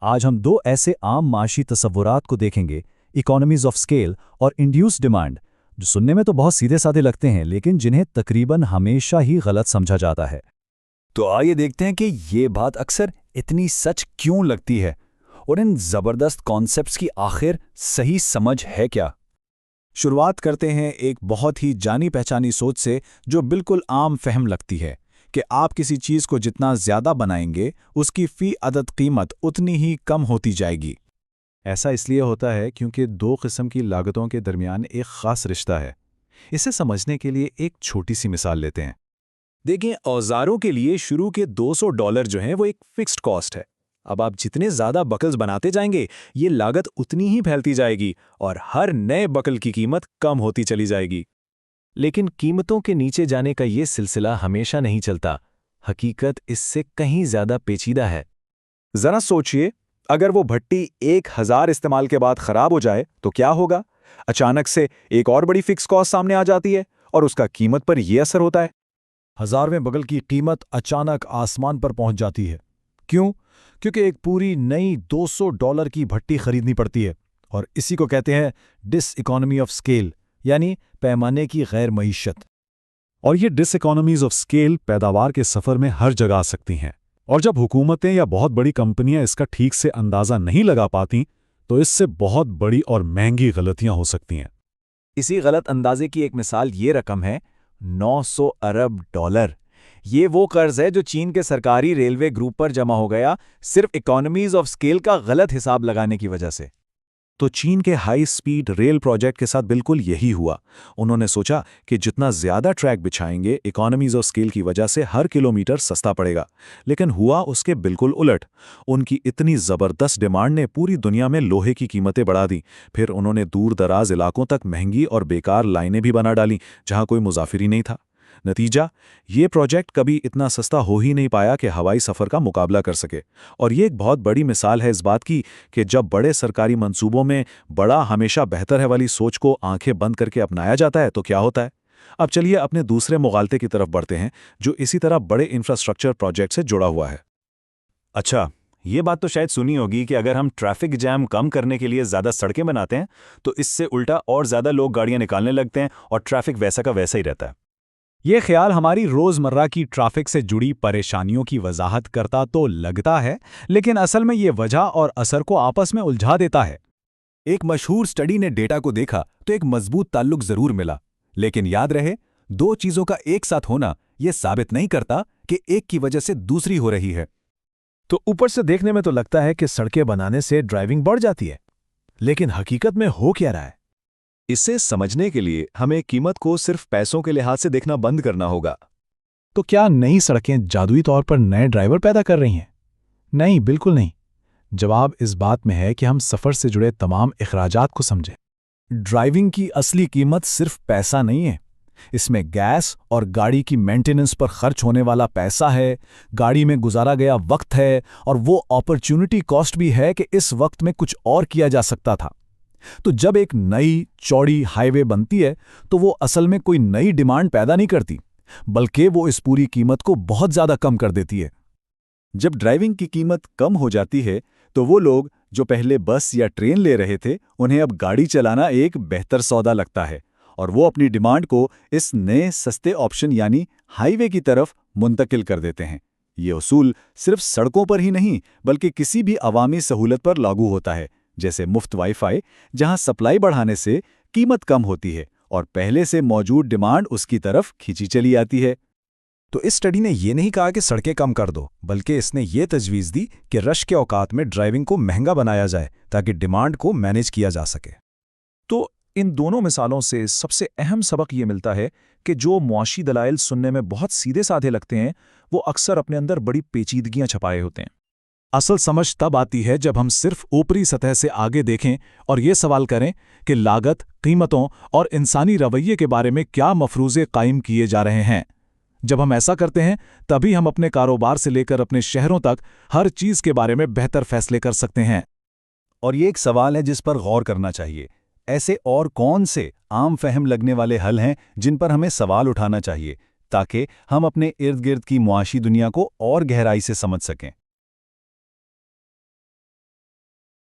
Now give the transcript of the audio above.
आज हम दो ऐसे आम माशी तसव्वुरात को देखेंगे, इकोनॉमीज ऑफ स्केल और इंड्यूस्ड डिमांड, जो सुनने में तो बहुत सीधे साधे लगते हैं लेकिन जिन्हें तकरीबन हमेशा ही गलत समझा जाता है। तो आइए देखते हैं कि ये बात अक्सर इतनी सच क्यों लगती है और इन ज़बरदस्त कॉन्सेप्ट्स की आखिर सही समझ है क्या। शुरुआत करते हैं एक बहुत ही जानी पहचानी सोच से जो बिल्कुल आम फहम लगती है कि आप किसी चीज़ को जितना ज़्यादा बनाएंगे उसकी फ़ी अदद कीमत उतनी ही कम होती जाएगी। ऐसा इसलिए होता है क्योंकि दो किस्म की लागतों के दरमियान एक ख़ास रिश्ता है। इसे समझने के लिए एक छोटी सी मिसाल लेते हैं। देखिए, औज़ारों के लिए शुरू के $200 जो हैं वो एक फ़िक्स्ड कॉस्ट है। अब आप जितने ज़्यादा बकल्स बनाते जाएंगे ये लागत उतनी ही फैलती जाएगी और हर नए बकल की कीमत कम होती चली जाएगी। लेकिन कीमतों के नीचे जाने का ये सिलसिला हमेशा नहीं चलता। हकीकत इससे कहीं ज़्यादा पेचीदा है। ज़रा सोचिए, अगर वो भट्टी 1000 इस्तेमाल के बाद ख़राब हो जाए तो क्या होगा? अचानक से एक और बड़ी फिक्स कॉस्ट सामने आ जाती है और उसका कीमत पर यह असर होता है। 1000वें बगल की कीमत अचानक आसमान पर पहुंच जाती है। क्यों? क्योंकि एक पूरी नई $200 की भट्टी खरीदनी पड़ती है और इसी को कहते हैं डिस इकोनॉमी ऑफ स्केल, यानी पैमाने की गैर मईशत। और ये डिस इकोनॉमीज ऑफ स्केल पैदावार के सफ़र में हर जगह आ सकती हैं, और जब हुकूमतें या बहुत बड़ी कंपनियां इसका ठीक से अंदाज़ा नहीं लगा पाती तो इससे बहुत बड़ी और महंगी गलतियां हो सकती हैं। इसी गलत अंदाजे की एक मिसाल ये रकम है, $900 अरब। ये वो कर्ज है जो चीन के सरकारी रेलवे ग्रुप पर जमा हो गया, सिर्फ इकोनॉमीज ऑफ स्केल का गलत हिसाब लगाने की वजह से। तो चीन के हाई स्पीड रेल प्रोजेक्ट के साथ बिल्कुल यही हुआ। उन्होंने सोचा कि जितना ज़्यादा ट्रैक बिछाएंगे इकोनॉमीज ऑफ स्केल की वजह से हर किलोमीटर सस्ता पड़ेगा, लेकिन हुआ उसके बिल्कुल उलट। उनकी इतनी ज़बरदस्त डिमांड ने पूरी दुनिया में लोहे की कीमतें बढ़ा दी। फिर उन्होंने दूर दराज इलाकों तक महंगी और बेकार लाइनें भी बना डाली जहां कोई मुसाफिर ही नहीं था। नतीजा, ये प्रोजेक्ट कभी इतना सस्ता हो ही नहीं पाया कि हवाई सफ़र का मुकाबला कर सके। और ये एक बहुत बड़ी मिसाल है इस बात की कि जब बड़े सरकारी मंसूबों में बड़ा हमेशा बेहतर है वाली सोच को आंखें बंद करके अपनाया जाता है तो क्या होता है। अब चलिए अपने दूसरे मुगालते की तरफ बढ़ते हैं जो इसी तरह बड़े इंफ्रास्ट्रक्चर प्रोजेक्ट से जुड़ा हुआ है। अच्छा, ये बात तो शायद सुनी होगी कि अगर हम ट्रैफिक जैम कम करने के लिए ज़्यादा सड़कें बनाते हैं तो इससे उल्टा और ज़्यादा लोग गाड़ियाँ निकालने लगते हैं और ट्रैफिक वैसा का वैसा ही रहता है। ये ख्याल हमारी रोज़मर्रा की ट्रैफिक से जुड़ी परेशानियों की वजाहत करता तो लगता है, लेकिन असल में ये वजह और असर को आपस में उलझा देता है। एक मशहूर स्टडी ने डेटा को देखा तो एक मजबूत ताल्लुक जरूर मिला, लेकिन याद रहे, दो चीजों का एक साथ होना यह साबित नहीं करता कि एक की वजह से दूसरी हो रही है। तो ऊपर से देखने में तो लगता है कि सड़कें बनाने से ड्राइविंग बढ़ जाती है, लेकिन हकीकत में हो क्या रहा है? इसे समझने के लिए हमें कीमत को सिर्फ पैसों के लिहाज से देखना बंद करना होगा। तो क्या नई सड़कें जादुई तौर पर नए ड्राइवर पैदा कर रही हैं? नहीं, बिल्कुल नहीं। जवाब इस बात में है कि हम सफ़र से जुड़े तमाम इखराजात को समझें। ड्राइविंग की असली कीमत सिर्फ पैसा नहीं है, इसमें गैस और गाड़ी की मेंटेनेंस पर खर्च होने वाला पैसा है, गाड़ी में गुजारा गया वक्त है, और वो अपॉर्चुनिटी कॉस्ट भी है कि इस वक्त में कुछ और किया जा सकता था। तो जब एक नई चौड़ी हाईवे बनती है तो वो असल में कोई नई डिमांड पैदा नहीं करती, बल्कि वो इस पूरी कीमत को बहुत ज़्यादा कम कर देती है। जब ड्राइविंग की कीमत कम हो जाती है तो वो लोग जो पहले बस या ट्रेन ले रहे थे उन्हें अब गाड़ी चलाना एक बेहतर सौदा लगता है और वो अपनी डिमांड को इस नए सस्ते ऑप्शन यानी हाईवे की तरफ मुंतकिल कर देते हैं। ये उसूल सिर्फ सड़कों पर ही नहीं बल्कि किसी भी अवामी सहूलत पर लागू होता है, जैसे मुफ्त वाईफाई, जहां सप्लाई बढ़ाने से कीमत कम होती है और पहले से मौजूद डिमांड उसकी तरफ खींची चली आती है। तो इस स्टडी ने यह नहीं कहा कि सड़कें कम कर दो, बल्कि इसने ये तजवीज़ दी कि रश के औकात में ड्राइविंग को महंगा बनाया जाए ताकि डिमांड को मैनेज किया जा सके। तो इन दोनों मिसालों से सबसे अहम सबक ये मिलता है कि जो मुआशी दलाइल सुनने में बहुत सीधे साधे लगते हैं वो अक्सर अपने अंदर बड़ी पेचीदगियां छुपाए होते हैं। असल समझ तब आती है जब हम सिर्फ ऊपरी सतह से आगे देखें और ये सवाल करें कि लागत, कीमतों और इंसानी रवैये के बारे में क्या मफरूज़े कायम किए जा रहे हैं। जब हम ऐसा करते हैं तभी हम अपने कारोबार से लेकर अपने शहरों तक हर चीज़ के बारे में बेहतर फैसले कर सकते हैं। और ये एक सवाल है जिस पर गौर करना चाहिए। ऐसे और कौन से आम फहम लगने वाले हल हैं जिन पर हमें सवाल उठाना चाहिए ताकि हम अपने इर्द गिर्द की मुआशी दुनिया को और गहराई से समझ सकें।